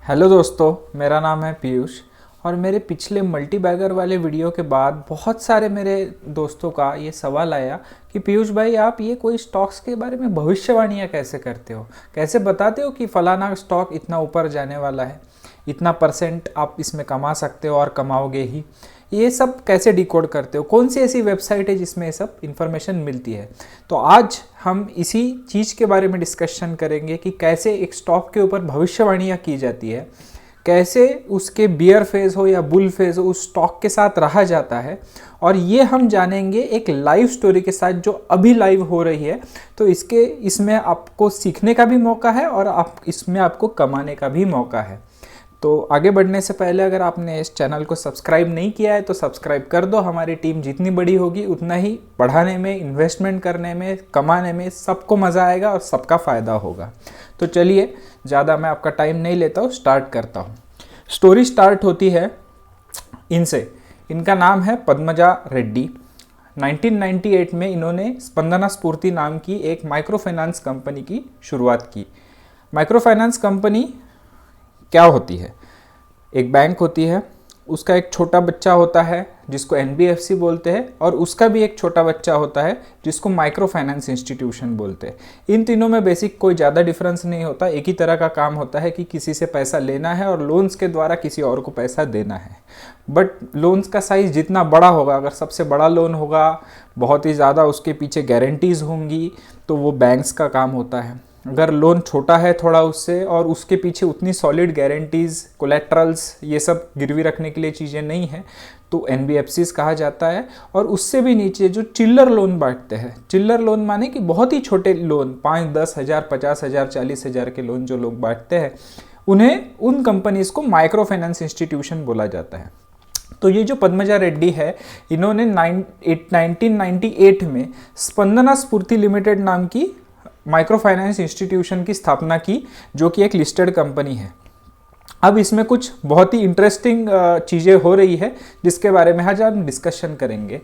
Hello दोस्तों, मेरा नाम है पीयूष। और मेरे पिछले मल्टी बैगर वाले वीडियो के बाद बहुत सारे मेरे दोस्तों का ये सवाल आया कि पीयूष भाई, आप ये कोई स्टॉक्स के बारे में भविष्यवाणियाँ कैसे करते हो, कैसे बताते हो कि फलाना स्टॉक इतना ऊपर जाने वाला है, इतना परसेंट आप इसमें कमा सकते हो और कमाओगे ही। ये सब कैसे डिकोड करते हो, कौन सी ऐसी वेबसाइट है जिसमें ये सब इन्फॉर्मेशन मिलती है। तो आज हम इसी चीज़ के बारे में डिस्कशन करेंगे कि कैसे एक स्टॉक के ऊपर भविष्यवाणियाँ की जाती है, कैसे उसके बियर फेज हो या बुल फेज हो उस स्टॉक के साथ रहा जाता है। और ये हम जानेंगे एक लाइव स्टोरी के साथ जो अभी लाइव हो रही है। तो इसमें आपको सीखने का भी मौका है और इसमें आपको कमाने का भी मौका है। तो आगे बढ़ने से पहले अगर आपने इस चैनल को सब्सक्राइब नहीं किया है तो सब्सक्राइब कर दो। हमारी टीम जितनी बड़ी होगी उतना ही पढ़ाने में, इन्वेस्टमेंट करने में, कमाने में सबको मज़ा आएगा और सबका फ़ायदा होगा। तो चलिए, ज़्यादा मैं आपका टाइम नहीं लेता हूँ, स्टार्ट करता हूँ। स्टोरी स्टार्ट होती है इनसे। इनका नाम है पद्मजा रेड्डी। 1998 में इन्होंने स्पंदना स्फूर्ति नाम की एक माइक्रो फाइनेंस कंपनी की शुरुआत की। माइक्रो फाइनेंस कंपनी क्या होती है? एक बैंक होती है, उसका एक छोटा बच्चा होता है जिसको एनबीएफसी बोलते हैं, और उसका भी एक छोटा बच्चा होता है जिसको माइक्रो फाइनेंस इंस्टीट्यूशन बोलते हैं। इन तीनों में बेसिक कोई ज़्यादा डिफरेंस नहीं होता, एक ही तरह का काम होता है कि किसी से पैसा लेना है और लोन्स के द्वारा किसी और को पैसा देना है। बट लोन्स का साइज़ जितना बड़ा होगा, अगर सबसे बड़ा लोन होगा, बहुत ही ज़्यादा उसके पीछे गारंटीज़ होंगी, तो वो बैंक्स का काम होता है। अगर लोन छोटा है थोड़ा उससे और उसके पीछे उतनी सॉलिड गारंटीज़, कोलेट्रल्स, ये सब गिरवी रखने के लिए चीज़ें नहीं हैं, तो एनबीएफसीज कहा जाता है। और उससे भी नीचे जो चिल्लर लोन बांटते हैं, चिल्लर लोन माने कि बहुत ही छोटे लोन, 5-10 हज़ार, 50 हज़ार, 40 हज़ार के लोन जो लोग बांटते हैं, उन्हें, उन कंपनीज को माइक्रो फाइनेंस इंस्टीट्यूशन बोला जाता है। तो ये जो पद्मजा रेड्डी है, इन्होंने 1998 में स्पंदना स्फूर्ति लिमिटेड नाम की माइक्रो फाइनेंस इंस्टीट्यूशन की स्थापना की, जो कि एक लिस्टेड कंपनी है। अब इसमें कुछ बहुत ही इंटरेस्टिंग चीज़ें हो रही है जिसके बारे में आज हम डिस्कशन करेंगे।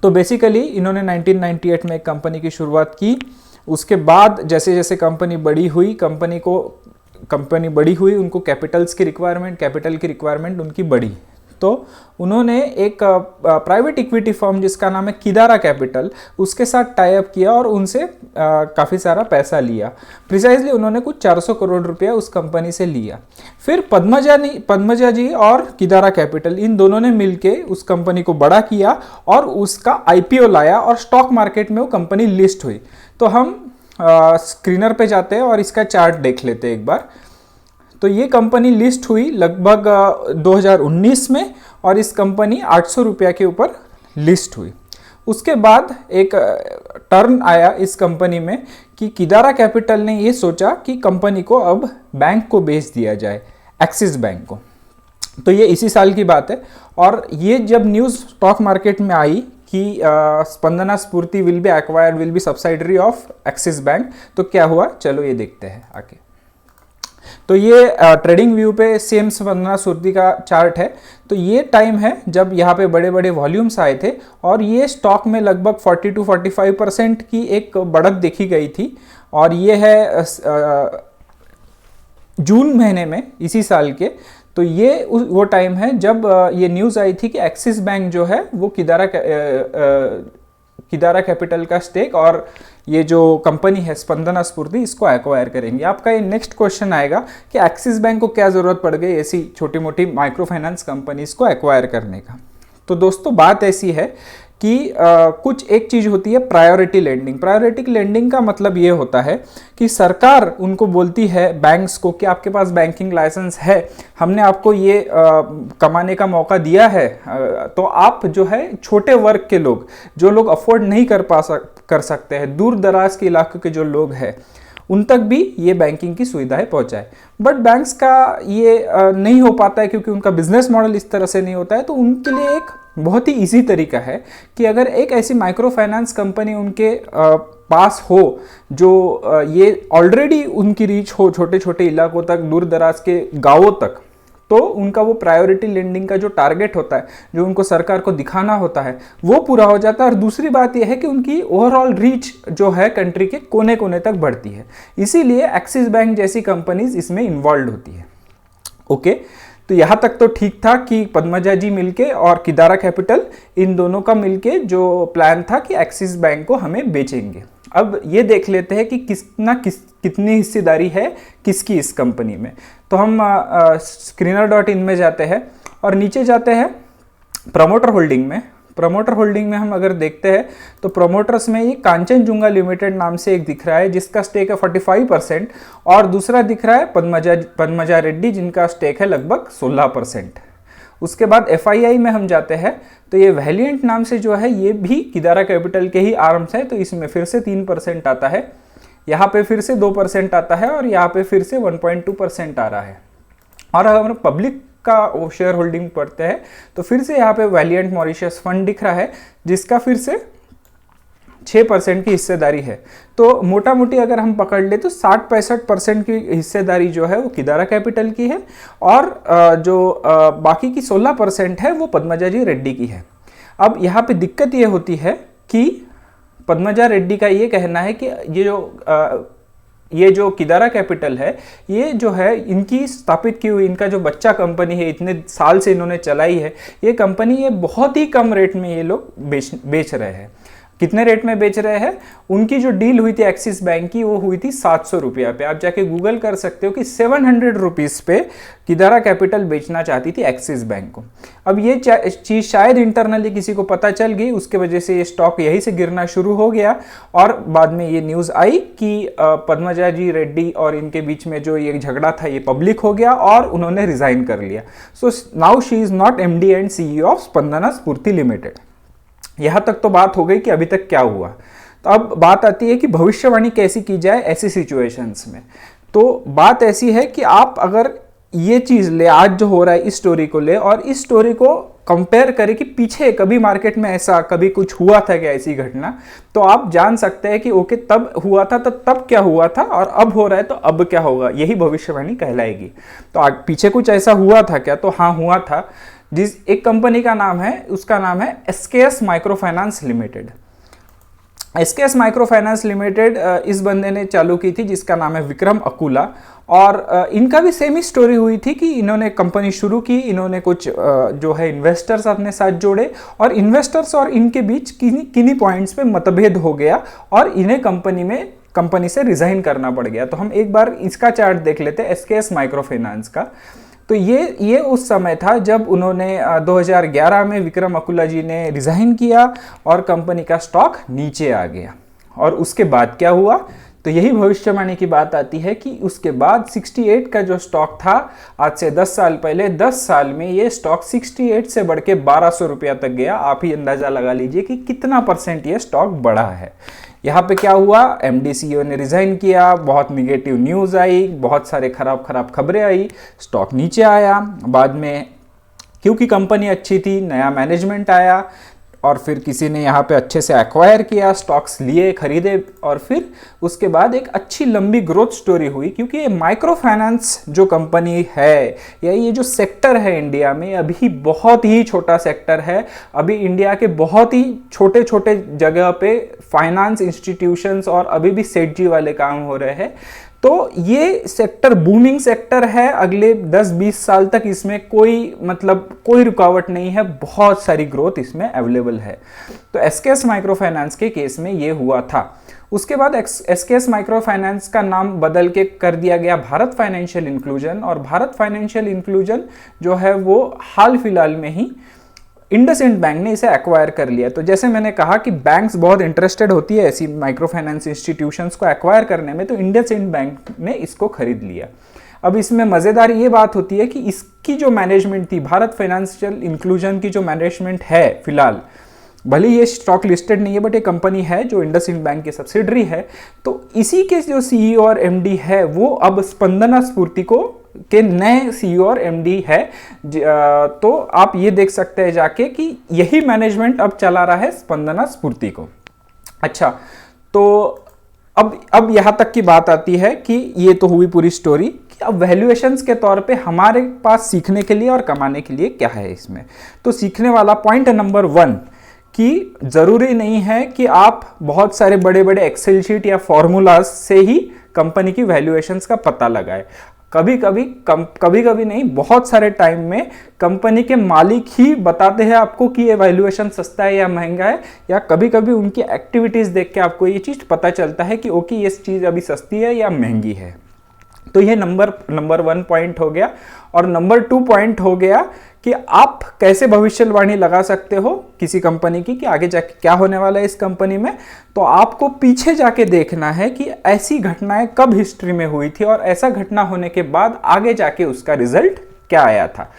तो बेसिकली इन्होंने 1998 में एक कंपनी की शुरुआत की। उसके बाद जैसे जैसे कंपनी बड़ी हुई उनको कैपिटल की रिक्वायरमेंट उनकी बढ़ी। तो उन्होंने एक प्राइवेट इक्विटी फर्म जिसका नाम है किदारा कैपिटल, उसके साथ टाई अप किया और उनसे काफ़ी सारा पैसा लिया। प्रिसाइजली उन्होंने कुछ 400 करोड़ रुपया उस कंपनी से लिया। फिर पद्मजा जी और किदारा कैपिटल, इन दोनों ने मिलके उस कंपनी को बड़ा किया और उसका आईपीओ लाया और स्टॉक मार्केट में वो कंपनी लिस्ट हुई। तो हम स्क्रीनर पे जाते हैं और इसका चार्ट देख लेते हैं एक बार। तो ये कंपनी लिस्ट हुई लगभग 2019 में और इस कंपनी 800 रुपया के ऊपर लिस्ट हुई। उसके बाद एक टर्न आया इस कंपनी में कि किदारा कैपिटल ने ये सोचा कि कंपनी को अब बैंक को बेच दिया जाए, एक्सिस बैंक को। तो ये इसी साल की बात है। और ये जब न्यूज़ स्टॉक मार्केट में आई कि स्पंदना स्फूर्ति will be subsidiary of axis bank, तो क्या हुआ, चलो ये देखते हैं आगे। तो ये ट्रेडिंग व्यू पे सेम स्पंदना स्फूर्ति का चार्ट है। तो ये टाइम है जब यहाँ पे बड़े बड़े वॉल्यूम्स आए थे और ये स्टॉक में लगभग 40-45% की एक बढ़त देखी गई थी। और ये है जून महीने में इसी साल के। तो ये वो टाइम है जब ये न्यूज़ आई थी कि एक्सिस बैंक जो है वो किदारा कैपिटल का स्टेक और ये जो कंपनी है स्पंदना स्फूर्ति, इसको एक्वायर करेंगे। आपका ये नेक्स्ट क्वेश्चन आएगा कि एक्सिस बैंक को क्या ज़रूरत पड़ गई ऐसी छोटी मोटी माइक्रो फाइनेंस कंपनीज को एक्वायर करने का। तो दोस्तों, बात ऐसी है कि कुछ एक चीज़ होती है प्रायोरिटी लेंडिंग। प्रायोरिटी लेंडिंग का मतलब ये होता है कि सरकार उनको बोलती है बैंक्स को कि आपके पास बैंकिंग लाइसेंस है, हमने आपको ये कमाने का मौका दिया है, तो आप जो है छोटे वर्ग के लोग, जो लोग अफोर्ड नहीं कर सकते हैं, दूर दराज के इलाकों के जो लोग हैं, उन तक भी ये बैंकिंग की सुविधाएं पहुंचाए। बट बैंक्स का ये नहीं हो पाता है क्योंकि उनका बिजनेस मॉडल इस तरह से नहीं होता है। तो उनके लिए एक बहुत ही इजी तरीका है कि अगर एक ऐसी माइक्रो फाइनेंस कंपनी उनके पास हो जो ये ऑलरेडी उनकी रीच हो छोटे छोटे इलाकों तक, दूर दराज के गांवों तक, तो उनका वो प्रायोरिटी लेंडिंग का जो टारगेट होता है, जो उनको सरकार को दिखाना होता है, वो पूरा हो जाता है। और दूसरी बात यह है कि उनकी ओवरऑल रीच जो है कंट्री के कोने कोने तक बढ़ती है। इसीलिए एक्सिस बैंक जैसी कंपनीज इसमें इन्वॉल्व होती है। ओके, तो यहाँ तक तो ठीक था कि पद्मजा जी मिलके और किदारा कैपिटल, इन दोनों का मिलके जो प्लान था कि एक्सिस बैंक को हमें बेचेंगे। अब ये देख लेते हैं कि कितनी हिस्सेदारी है किसकी इस कंपनी में। तो हम screener.in में जाते हैं और नीचे जाते हैं प्रमोटर होल्डिंग में। प्रमोटर होल्डिंग में हम अगर देखते हैं तो प्रमोटर्स में ये कांचनजुंगा लिमिटेड नाम से एक दिख रहा है जिसका स्टेक है 45%, और दूसरा दिख रहा है पद्मजा रेड्डी जिनका स्टेक है लगभग 16%। उसके बाद FII में हम जाते हैं तो ये वैलिएंट नाम से जो है ये भी किदारा कैपिटल के ही आर्म्स है, तो इसमें फिर से 3% आता है, यहाँ पे फिर से 2% आता है और यहाँ पे फिर से 1.2% आ रहा है। और अगर हम पब्लिक का शेयर होल्डिंग पढ़ते हैं तो फिर से यहाँ पे वैलिएंट मॉरिशस फंड दिख रहा है जिसका फिर से 6% की हिस्सेदारी है। तो मोटा मोटी अगर हम पकड़ ले तो 60-65% की हिस्सेदारी जो है वो किदारा कैपिटल की है, और जो बाकी की 16% है वो पद्मजा जी रेड्डी की है। अब यहाँ पे दिक्कत ये होती है कि पद्मजा रेड्डी का ये कहना है कि ये जो किदारा कैपिटल है, ये जो है इनकी स्थापित की हुई, इनका जो बच्चा कंपनी है, इतने साल से इन्होंने चलाई है ये कंपनी, ये बहुत ही कम रेट में ये लोग बेच रहे हैं। कितने रेट में बेच रहे हैं? उनकी जो डील हुई थी एक्सिस बैंक की वो हुई थी 700 रुपया पे। आप जाके गूगल कर सकते हो कि 700 रुपीज़ पे किदारा कैपिटल बेचना चाहती थी एक्सिस बैंक को। अब ये चीज़ शायद इंटरनली किसी को पता चल गई, उसके वजह से ये स्टॉक यहीं से गिरना शुरू हो गया, और बाद में ये न्यूज़ आई कि पद्मजा जी रेड्डी और इनके बीच में जो ये झगड़ा था ये पब्लिक हो गया और उन्होंने रिज़ाइन कर लिया। So now she is not MD and CEO of Spandana स्फूर्ति लिमिटेड। यहाँ तक तो बात हो गई कि अभी तक क्या हुआ। तो अब बात आती है कि भविष्यवाणी कैसी की जाए ऐसी सिचुएशंस में। तो बात ऐसी है कि आप अगर ये चीज़ ले, आज जो हो रहा है इस स्टोरी को ले और इस स्टोरी को कंपेयर करें कि पीछे कभी मार्केट में ऐसा कभी कुछ हुआ था क्या, ऐसी घटना, तो आप जान सकते हैं कि ओके तब हुआ था तो तब क्या हुआ था और अब हो रहा है तो अब क्या होगा, यही भविष्यवाणी कहलाएगी। तो पीछे कुछ ऐसा हुआ था क्या? तो हाँ, हुआ था। जिस एक कंपनी का नाम है, उसका नाम है SKS micro finance limited. SKS micro finance limited इस बंदे ने चालू की थी जिसका नाम है विक्रम अकुला, और इनका भी सेम ही स्टोरी हुई थी कि इन्होंने कंपनी शुरू की, इन्होंने कुछ जो है इन्वेस्टर्स अपने साथ जोड़े और इन्वेस्टर्स और इनके बीच किन्हीं पॉइंट्स पे मतभेद हो गया और इन्हें कंपनी से रिजाइन करना पड़ गया। तो हम एक बार इसका चार्ट देख लेते हैं SKS माइक्रो फाइनेंस का। तो ये उस समय था जब उन्होंने 2011 में विक्रम अकुला जी ने रिज़ाइन किया और कंपनी का स्टॉक नीचे आ गया। और उसके बाद क्या हुआ? तो यही भविष्यवाणी की बात आती है कि उसके बाद 68 का जो स्टॉक था आज से 10 साल पहले, 10 साल में ये स्टॉक 68 से बढ़ के 1200 रुपया तक गया। आप ही अंदाज़ा लगा लीजिए कि कितना % ये स्टॉक बढ़ा है। यहाँ पे क्या हुआ? MD CEO ने रिज़ाइन किया, बहुत निगेटिव न्यूज़ आई, बहुत सारे खराब खबरें आई, स्टॉक नीचे आया। बाद में क्योंकि कंपनी अच्छी थी, नया मैनेजमेंट आया और फिर किसी ने यहाँ पे अच्छे से एक्वायर किया, स्टॉक्स लिए, खरीदे, और फिर उसके बाद एक अच्छी लंबी ग्रोथ स्टोरी हुई। क्योंकि ये माइक्रो फाइनेंस जो कंपनी है या ये जो सेक्टर है इंडिया में, अभी बहुत ही छोटा सेक्टर है। अभी इंडिया के बहुत ही छोटे छोटे जगह पे फाइनेंस इंस्टीट्यूशंस और अभी भी सेठ जी वाले काम हो रहे हैं। तो ये सेक्टर बूमिंग सेक्टर है, अगले 10-20 साल तक इसमें कोई रुकावट नहीं है, बहुत सारी ग्रोथ इसमें अवेलेबल है। तो SKS माइक्रो फाइनेंस के केस में ये हुआ था। उसके बाद SKS माइक्रो फाइनेंस का नाम बदल के कर दिया गया भारत फाइनेंशियल इंक्लूजन, और भारत फाइनेंशियल इंक्लूजन जो है वो हाल फिलहाल में ही इंडसइंड बैंक ने इसे एक्वायर कर लिया। तो जैसे मैंने कहा कि बैंक्स बहुत इंटरेस्टेड होती है ऐसी माइक्रो फाइनेंस इंस्टीट्यूशंस को एक्वायर करने में, तो इंडसइंड बैंक ने इसको खरीद लिया। अब इसमें मज़ेदार ये बात होती है कि इसकी जो मैनेजमेंट थी, भारत फाइनेंशियल इंक्लूजन की जो मैनेजमेंट है फिलहाल, भले ये स्टॉक लिस्टेड नहीं है बट ये कंपनी है जो इंडसइंड बैंक की सब्सिडरी है, तो इसी के जो CEO और MD है वो अब स्पंदना स्फूर्ति के नए CEO और MD है। तो आप ये देख सकते हैं जाके कि यही मैनेजमेंट अब चला रहा है स्पंदना स्फूर्ति को। अच्छा, तो अब यहाँ तक की बात आती है कि ये तो हुई पूरी स्टोरी कि अब वैल्यूएशंस के तौर पे हमारे पास सीखने के लिए और कमाने के लिए क्या है इसमें। तो सीखने वाला पॉइंट नंबर 1 कि ज़रूरी नहीं है कि आप बहुत सारे बड़े बड़े एक्सेल शीट या फॉर्मूलाज से ही कंपनी की वैल्यूएशंस का पता लगाए। कभी कभी नहीं, बहुत सारे टाइम में कंपनी के मालिक ही बताते हैं आपको कि ये वैल्यूएशन सस्ता है या महंगा है, या कभी कभी उनकी एक्टिविटीज़ देख के आपको ये चीज़ पता चलता है कि ओके ये चीज़ अभी सस्ती है या महंगी है। तो ये नंबर 1 पॉइंट हो गया। और नंबर 2 पॉइंट हो गया कि आप कैसे भविष्यवाणी लगा सकते हो किसी कंपनी की कि आगे जाके क्या होने वाला है इस कंपनी में। तो आपको पीछे जाके देखना है कि ऐसी घटनाएं कब हिस्ट्री में हुई थी और ऐसा घटना होने के बाद आगे जाके उसका रिजल्ट क्या आया था।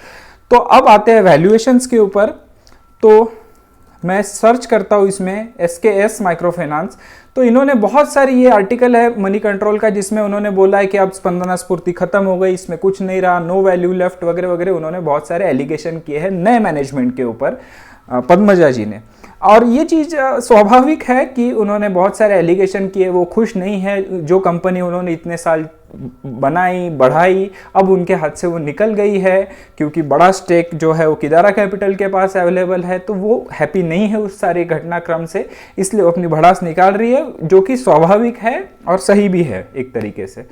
तो अब आते हैं वैल्यूएशंस के ऊपर। तो मैं सर्च करता हूँ इसमें SKS माइक्रो फाइनेंस, तो इन्होंने बहुत सारी, ये आर्टिकल है मनी कंट्रोल का जिसमें उन्होंने बोला है कि अब स्पंदना स्फूर्ति खत्म हो गई, इसमें कुछ नहीं रहा, नो वैल्यू लेफ्ट वगैरह वगैरह। उन्होंने बहुत सारे एलिगेशन किए हैं नए मैनेजमेंट के ऊपर, पद्मजा जी ने। और ये चीज़ स्वाभाविक है कि उन्होंने बहुत सारे एलिगेशन किए, वो खुश नहीं है। जो कंपनी उन्होंने इतने साल बनाई बढ़ाई, अब उनके हाथ से वो निकल गई है क्योंकि बड़ा स्टेक जो है वो किदारा कैपिटल के पास अवेलेबल है, तो वो हैप्पी नहीं है उस सारे घटनाक्रम से, इसलिए वो अपनी भड़ास निकाल रही है, जो कि स्वाभाविक है और सही भी है एक तरीके से।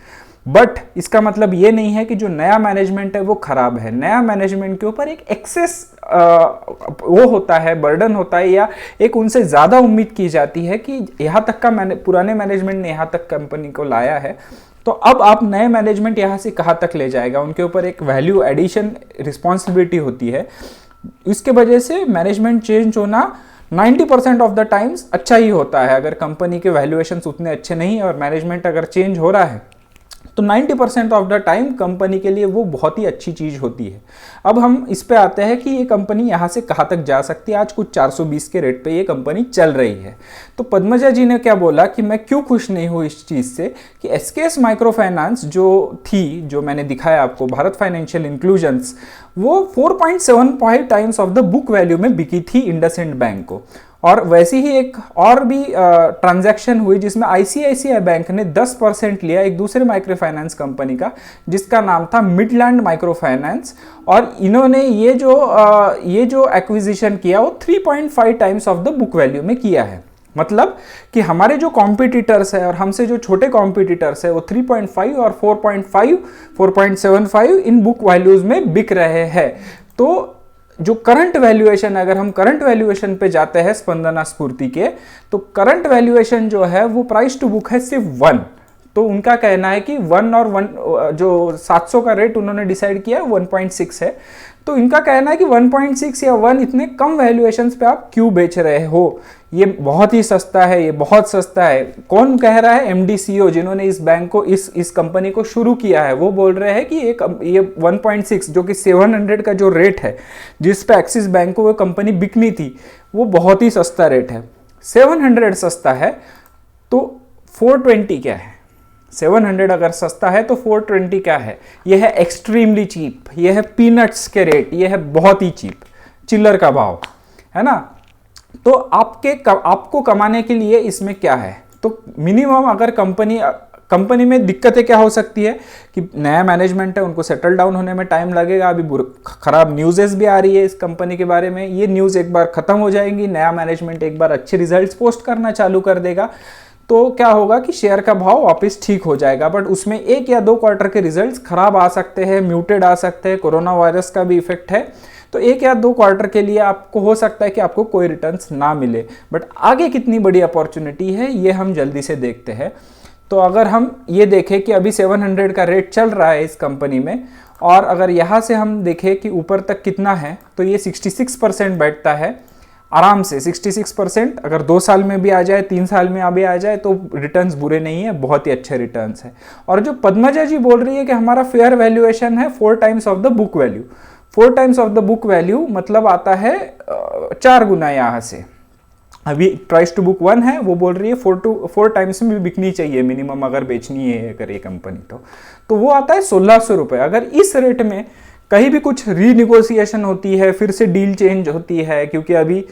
बट इसका मतलब ये नहीं है कि जो नया मैनेजमेंट है वो खराब है। नया मैनेजमेंट के ऊपर एक एक्सेस वो होता है, बर्डन होता है, या एक उनसे ज़्यादा उम्मीद की जाती है कि यहाँ तक का पुराने मैनेजमेंट ने यहाँ तक कंपनी को लाया है, तो अब आप नए मैनेजमेंट यहाँ से कहाँ तक ले जाएगा। उनके ऊपर एक वैल्यू एडिशन रिस्पॉन्सिबिलिटी होती है। इसके वजह से मैनेजमेंट चेंज होना 90% ऑफ द टाइम्स अच्छा ही होता है। अगर कंपनी के वैल्यूएशंस उतने अच्छे नहीं है और मैनेजमेंट अगर चेंज हो रहा है तो 90% ऑफ द टाइम कंपनी के लिए वो बहुत ही अच्छी चीज़ होती है। अब हम इस पे आते हैं कि ये कंपनी यहाँ से कहाँ तक जा सकती है। आज कुछ 420 के रेट पे ये कंपनी चल रही है। तो पद्मजा जी ने क्या बोला कि मैं क्यों खुश नहीं हूँ इस चीज़ से कि SKS माइक्रो फाइनेंस जो थी, जो मैंने दिखाया आपको, भारत फाइनेंशियल इंक्लूजन्स, वो 4.75 times of the book value में बिकी थी इंडसइंड बैंक को। और वैसी ही एक और भी ट्रांजैक्शन हुई जिसमें ICICI बैंक ने 10% लिया एक दूसरे माइक्रो फाइनेंस कंपनी का जिसका नाम था मिडलैंड माइक्रो फाइनेंस, और इन्होंने ये जो एक्विजिशन किया वो 3.5 times of the book value में किया है। मतलब कि हमारे जो कॉम्पिटिटर्स है और हमसे जो छोटे कॉम्पिटिटर्स है वो 3.5 और 4.5, 4.75 इन बुक वैल्यूज में बिक रहे हैं। तो जो करंट वैल्यूएशन, अगर हम करंट वैल्यूएशन पे जाते हैं स्पंदना स्फूर्ति के, तो करंट वैल्यूएशन जो है वो प्राइस टू बुक है सिर्फ 1। तो उनका कहना है कि 1 और 1 जो 700 का रेट उन्होंने डिसाइड किया है 1.6 है। तो इनका कहना है कि 1.6 या 1 इतने कम वैल्यूएशंस पे आप क्यों बेच रहे हो, ये बहुत ही सस्ता है, ये बहुत सस्ता है। कौन कह रहा है? MD CEO जिन्होंने इस बैंक को, इस कंपनी को शुरू किया है, वो बोल रहे हैं कि ये 1.6 जो कि 700 का जो रेट है जिस पे एक्सिस बैंक को वो कंपनी बिकनी थी, वो बहुत ही सस्ता रेट है। 700 सस्ता है तो 420 क्या है? 700 अगर सस्ता है तो 420 क्या है? यह है एक्सट्रीमली चीप, यह है पीनट्स के रेट, यह है बहुत ही चीप, चिल्लर का भाव, है ना। तो आपको कमाने के लिए इसमें क्या है? तो मिनिमम अगर कंपनी में दिक्कतें क्या हो सकती है कि नया मैनेजमेंट है, उनको सेटल डाउन होने में टाइम लगेगा। अभी खराब न्यूज़ेस भी आ रही है इस कंपनी के बारे में, ये न्यूज़ एक बार ख़त्म हो जाएंगी, नया मैनेजमेंट एक बार अच्छे रिजल्ट्स पोस्ट करना चालू कर देगा, तो क्या होगा कि शेयर का भाव वापस ठीक हो जाएगा। बट उसमें 1 या 2 क्वार्टर के रिजल्ट्स खराब आ सकते हैं, म्यूटेड आ सकते हैं, कोरोना वायरस का भी इफेक्ट है, तो 1 या 2 क्वार्टर के लिए आपको हो सकता है कि आपको कोई रिटर्न्स ना मिले। बट आगे कितनी बड़ी अपॉर्चुनिटी है ये हम जल्दी से देखते हैं। तो अगर हम ये देखें कि अभी 700 का रेट चल रहा है इस कंपनी में, और अगर यहाँ से हम देखें कि ऊपर तक कितना है, तो ये 66% बैठता है आराम से। 66% अगर 2 साल में भी आ जाए, 3 साल में अभी आ जाए, तो रिटर्न्स बुरे नहीं है, बहुत ही अच्छे रिटर्न्स है। और जो पद्मजा जी बोल रही है कि हमारा फेयर वैल्यूएशन है 4 times of the book value, 4 times of the book value मतलब आता है 4 गुना। यहाँ से अभी प्राइस टू बुक 1 है, वो बोल रही है 4 टाइम्स में भी बिकनी चाहिए मिनिमम अगर बेचनी है अगर ये कंपनी, तो वो आता है 1600 रुपये। अगर इस रेट में कहीं भी कुछ रीनिगोशिएशन होती है, फिर से डील चेंज होती है, क्योंकि अभी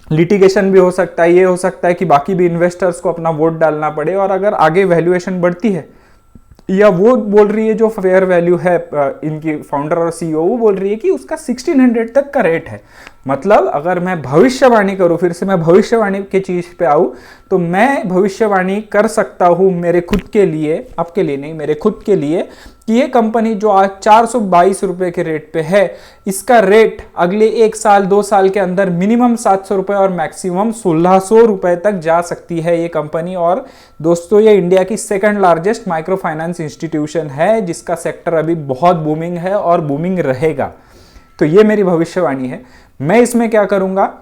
लिटिगेशन भी हो सकता है, ये हो सकता है कि बाकी भी इन्वेस्टर्स को अपना वोट डालना पड़े, और अगर आगे वैल्यूएशन बढ़ती है या वो बोल रही है जो फेयर वैल्यू है, इनकी फाउंडर और सीईओ वो बोल रही है कि उसका 1600 तक का रेट है, मतलब अगर मैं भविष्यवाणी करूं, फिर से मैं भविष्यवाणी की चीज पे आऊं, तो मैं भविष्यवाणी कर सकता हूं मेरे खुद के लिए, आपके लिए नहीं, मेरे खुद के लिए, कि ये कंपनी जो आज 422 रुपए के रेट पे है, इसका रेट अगले 1 साल 2 साल के अंदर मिनिमम 700 रुपए और मैक्सिमम 1600 रुपए तक जा सकती है ये कंपनी। और दोस्तों ये इंडिया की second largest micro finance institution है, जिसका सेक्टर अभी बहुत बूमिंग है और बूमिंग रहेगा। तो ये मेरी भविष्यवाणी है। मैं इसमें क्या करूंगा,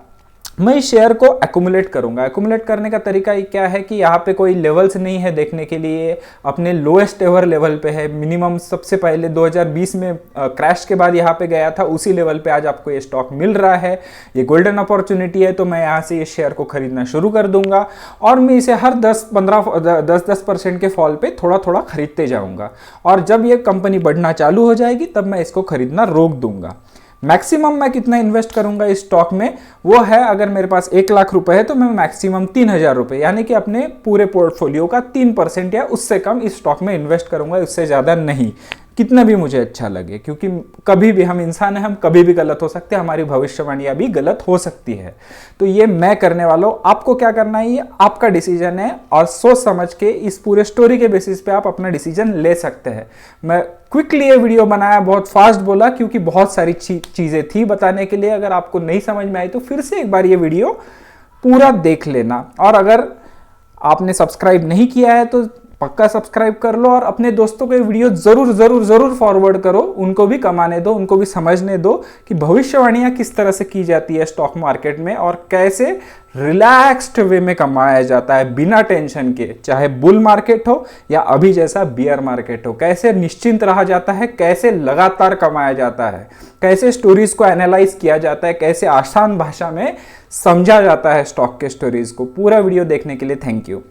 मैं इस शेयर को एक्यूमुलेट करूंगा। एक्यूमुलेट करने का तरीका क्या है कि यहाँ पे कोई लेवल्स नहीं है देखने के लिए, अपने लोएस्ट एवर लेवल पे है। मिनिमम सबसे पहले 2020 में क्रैश के बाद यहाँ पे गया था, उसी लेवल पे आज आपको ये स्टॉक मिल रहा है। ये गोल्डन अपॉर्चुनिटी है, तो मैं यहाँ से ये शेयर को खरीदना शुरू कर दूंगा और मैं इसे हर 10% के फॉल पे थोड़ा थोड़ा खरीदते जाऊंगा, और जब ये कंपनी बढ़ना चालू हो जाएगी तब मैं इसको खरीदना रोक दूंगा। मैक्सिमम मैं कितना इन्वेस्ट करूंगा इस स्टॉक में, वो है, अगर मेरे पास 1 लाख रुपए है तो मैं मैक्सिमम 3000 रुपए, यानी कि अपने पूरे पोर्टफोलियो का 3% या उससे कम इस स्टॉक में इन्वेस्ट करूंगा, उससे ज़्यादा नहीं, कितना भी मुझे अच्छा लगे, क्योंकि कभी भी हम इंसान हैं, हम कभी भी गलत हो सकते हैं, हमारी भविष्यवाणियां भी गलत हो सकती है। तो ये मैं करने वाला हूँ, आपको क्या करना है ये आपका डिसीजन है, और सोच समझ के इस पूरे स्टोरी के बेसिस पे आप अपना डिसीजन ले सकते हैं। मैं क्विकली ये वीडियो बनाया, बहुत फास्ट बोला, क्योंकि बहुत सारी चीज़ें थी बताने के लिए। अगर आपको नहीं समझ में आई तो फिर से एक बार ये वीडियो पूरा देख लेना, और अगर आपने सब्सक्राइब नहीं किया है तो पक्का सब्सक्राइब कर लो, और अपने दोस्तों को ये वीडियो जरूर जरूर जरूर फॉरवर्ड करो, उनको भी कमाने दो, उनको भी समझने दो कि भविष्यवाणियां किस तरह से की जाती है स्टॉक मार्केट में, और कैसे रिलैक्स्ड वे में कमाया जाता है बिना टेंशन के, चाहे बुल मार्केट हो या अभी जैसा बियर मार्केट हो, कैसे निश्चिंत रहा जाता है, कैसे लगातार कमाया जाता है, कैसे स्टोरीज को एनालाइज किया जाता है, कैसे आसान भाषा में समझा जाता है स्टॉक के स्टोरीज को। पूरा वीडियो देखने के लिए थैंक यू।